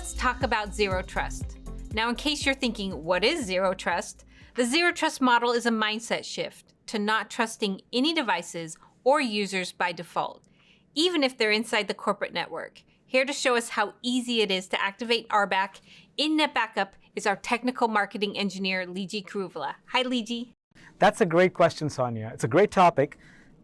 let's talk about zero trust. Now, in case you're thinking, what is zero trust? The zero trust model is a mindset shift to not trusting any devices or users by default, even if they're inside the corporate network. Here to show us how easy it is to activate RBAC in NetBackup is our technical marketing engineer, Liji Kuruvula. Hi, Liji. That's a great question, Sonia. It's a great topic.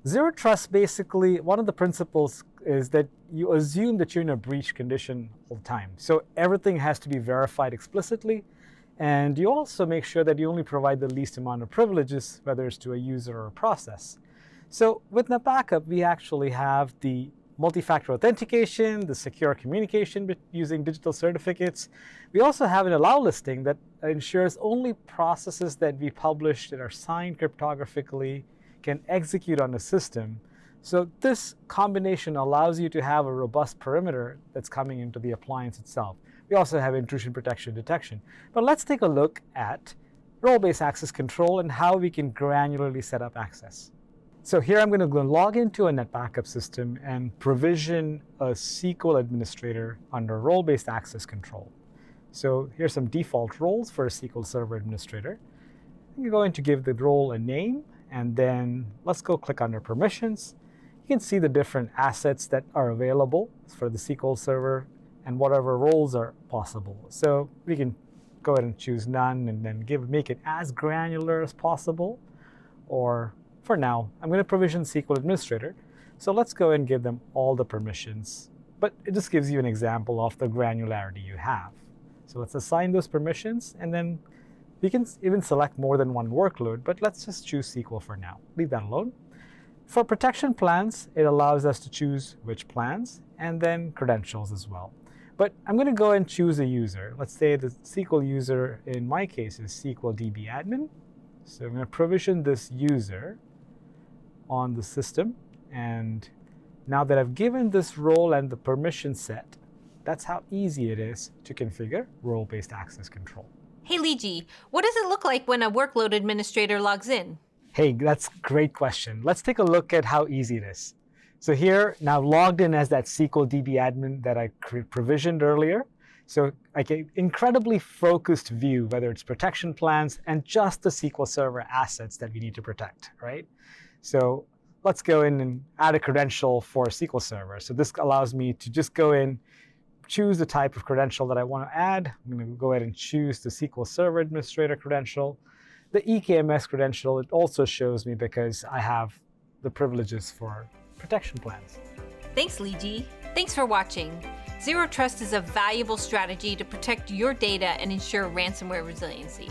Zero trust, basically, one of the principles is that you assume that you're in a breach condition all the time. So everything has to be verified explicitly. And you also make sure that you only provide the least amount of privileges, whether it's to a user or a process. So with NetBackup, we actually have the multi-factor authentication, the secure communication using digital certificates. We also have an allow listing that ensures only processes that we publish that are signed cryptographically can execute on the system. So this combination allows you to have a robust perimeter that's coming into the appliance itself. We also have intrusion protection detection. But let's take a look at role-based access control and how we can granularly set up access. So here I'm going to go log into a NetBackup system and provision a SQL administrator under role-based access control. So here's some default roles for a SQL Server administrator. I'm going to give the role a name, and then let's go click under permissions. You can see the different assets that are available for the SQL Server and whatever roles are possible. So we can go ahead and choose none and then make it as granular as possible. Or for now, I'm going to provision SQL Administrator. So let's go and give them all the permissions. But it just gives you an example of the granularity you have. So let's assign those permissions, and then we can even select more than one workload, but let's just choose SQL for now. Leave that alone. For protection plans, it allows us to choose which plans and then credentials as well. But I'm going to go and choose a user. Let's say the SQL user in my case is SQL DB admin. So I'm going to provision this user on the system. And now that I've given this role and the permission set, that's how easy it is to configure role-based access control. Hey, Liji, what does it look like when a workload administrator logs in? Hey, that's a great question. Let's take a look at how easy it is. So here, now logged in as that SQL DB admin that I provisioned earlier. So I get incredibly focused view, whether it's protection plans and just the SQL Server assets that we need to protect, right? So let's go in and add a credential for SQL Server. So this allows me to just go in, choose the type of credential that I want to add. I'm going to go ahead and choose the SQL Server Administrator credential. The EKMS credential, it also shows me because I have the privileges for protection plans. Thanks, Liji. Thanks for watching. Zero Trust is a valuable strategy to protect your data and ensure ransomware resiliency.